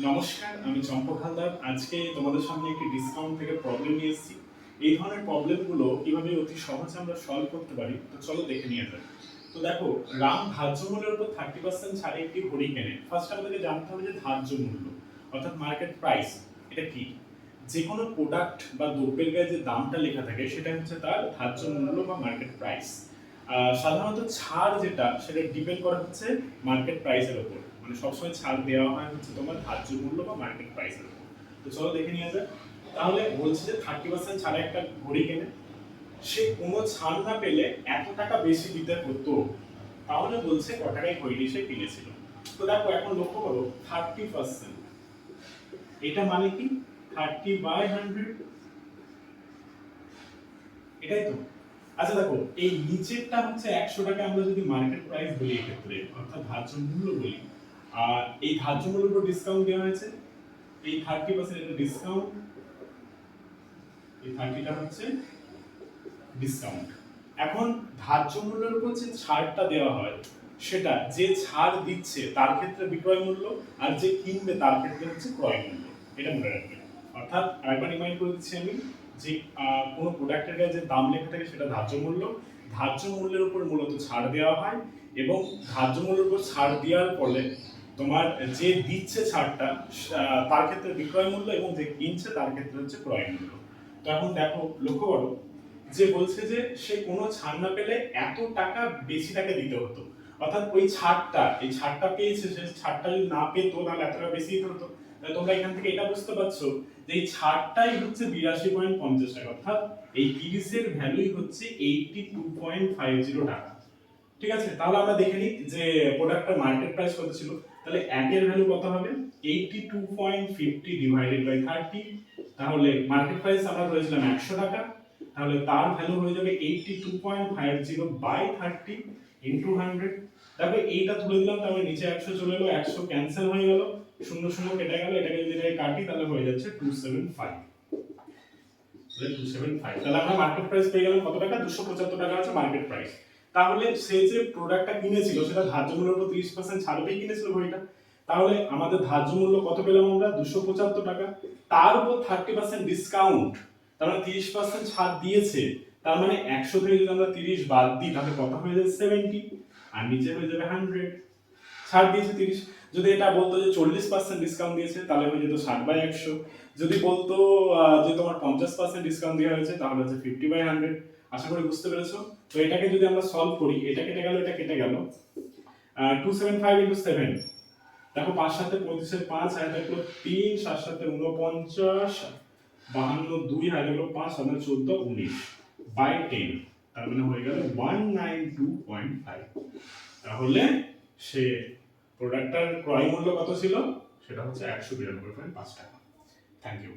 নমস্কার, আমি চম্পক হালদার। আজকে তোমাদের সামনে একটি ডিসকাউন্ট থেকে প্রবলেম নিয়ে এসেছি। এই ধরনের প্রবলেমগুলো কিভাবে অতি সহজে আমরা সলভ করতে পারি, তো চলো দেখে নিয়ে যাই। তো দেখো, রাম ধার্য মূল্যের উপর 30% ছাড়ে একটি ঘড়ি কেনে। ফার্স্ট আমাদেরকে জানতে হবে যে ধার্য মূল্য অর্থাৎ মার্কেট প্রাইস এটা কি। যে কোনো প্রোডাক্ট বা দ্রব্যের গায়ে যে দামটা লেখা থাকে সেটা হচ্ছে তার ধার্য মূল্য বা মার্কেট প্রাইস। সাধারণত ছাড় যেটা সেটা ডিপেন্ড করে হচ্ছে মার্কেট প্রাইসের উপর, মানে সবসময় ছাড় দেওয়া হয় হচ্ছে তোমার ধার্য মূল্য বা মার্কেট প্রাইসের উপর। তো চলো দেখে নিয়ে যাক। তাহলে বলছে যে 30% ছাড়ে একটা ঘড়ি কেনে, সে কোনো ছাড় না পেলে এত টাকা বেশি দিতে হতো। তাহলে বলছে ক টাকায় ঘড়িটি সে কিনেছিল। তো দেখো এখন লক্ষ্য করো 30%, এটা মানে কি 30/100, এটাই তো। আচ্ছা দেখো, এই নিচেরটা হচ্ছে 100 টাকা আমরা যদি মার্কেট প্রাইস বলি এক্ষেত্রে, অর্থাৎ ধার্য মূল্য বলি। আর এই ধার্য মূল্যের উপর ডিসকাউন্ট দেওয়া হয়েছে, এই 30% এটা ডিসকাউন্ট, এই 30টা হচ্ছে ডিসকাউন্ট। এখন ধার্য মূল্যের উপর যে ছাড়টা দেওয়া হয় সেটা যে ছাড় দিচ্ছে তার ক্ষেত্রে বিক্রয় মূল্য, আর যে কিনবে তার ক্ষেত্রে হচ্ছে ক্রয় মূল্য। এটা মনে রাখবে। অর্থাৎ আরেকবার রিমাইন্ড করে দিচ্ছি আমি যে কোনো প্রোডাক্টের গায়ে যে দাম লেখা থাকে সেটা ধার্য মূল্য। ধার্য মূল্যের উপর মূলত ছাড় দেওয়া হয়, এবং ধার্য মূল্যের উপর ছাড় দেওয়ার ফলে তোমার যে দিচ্ছে ছাড়টা তার ক্ষেত্রে বিক্রয় মূল্য, এবং যে কিনছে তার ক্ষেত্রে হচ্ছে ক্রয় মূল্য। তো এখন দেখো, লক্ষ্য করো, যে বলছে যে সে কোনো ছাড় না পেলে এত টাকা বেশি টাকা দিতে হতো। অর্থাৎ ওই ছাড়টা, এই ছাড়টা পেয়েছে, সে ছাড়টা যদি না পেতো তাহলে এত টাকা বেশি দিতে হতো। তাহলে তোমরা এখান থেকে এটা বুঝতে পারছো যে এই ছাড়টাই হচ্ছে 82.50 টাকা, অর্থাৎ এই 30 এর ভ্যালুই হচ্ছে 82.50 টাকা। ঠিক আছে, তাহলে আমরা দেখে নিই যে প্রোডাক্টটার মার্কেট প্রাইস কত ছিল। তাহলে একের ভ্যালু কত হবে, 82.50 ডিভাইডেড বাই 30। তাহলে মার্কেট প্রাইস আমরা ধরেছিলাম 100 টাকা, তাহলে তার ভ্যালু হয়ে যাবে 82.50 বাই 30 ইনটু 100। তারপরে এইটা তুলে দিলাম, তাহলে নিচে 100 চলে এলো, 100 ক্যান্সেল হয়ে গেল, শূন্য শূন্য কেটে গেল, এটাকে যদি এটাকে কাটি তাহলে হয়ে যাচ্ছে 275। তাহলে 275, তাহলে আমরা মার্কেট প্রাইস পেয়ে গেলাম কত টাকা, 275 টাকা হচ্ছে মার্কেট প্রাইস। তাহলে সে যে প্রোডাক্টটা কিনেছিল সেটা ধার্য মূল্যের উপর 30% ছাড় পেয়ে কিনেছিল ঘড়িটা। তাহলে আমাদের ধার্য মূল্য কত পেলাম আমরা, 275 টাকা। তার উপর 30% ডিসকাউন্ট, তার মানে 30% ছাড় দিয়েছে। তার মানে 100 থেকে যদি আমরা 30 বাদ দিই তাহলে কত হয়ে যাবে, 70, আর নিচে হয়ে যাবে 100। ছাড় দিয়েছে 30। যদি এটা বলতো যে 40% ডিসকাউন্ট দিয়েছে তাহলে হয়ে যেত 60/100। যদি বলতো যে তোমার 50% ডিসকাউন্ট দেওয়া হয়েছে তাহলে হচ্ছে 50/100। আশা করি বুঝতে পেরেছো। তো এটাকে যদি আমরা সলভ করি, এটা কেটে গেল, এটা কেটে গেল, 275 ইনটু 7, দেখো 5 7 25 5 আর এটা হলো 3 7 7 49 52 2 আর এটা হলো 5 7 14 19 বাই 10, তার মানে হয়ে গেল 192.5। তাহলে সে প্রোডাক্টটার ক্রয় মূল্য কত ছিল, সেটা হচ্ছে 192.5 টাকা। Thank you.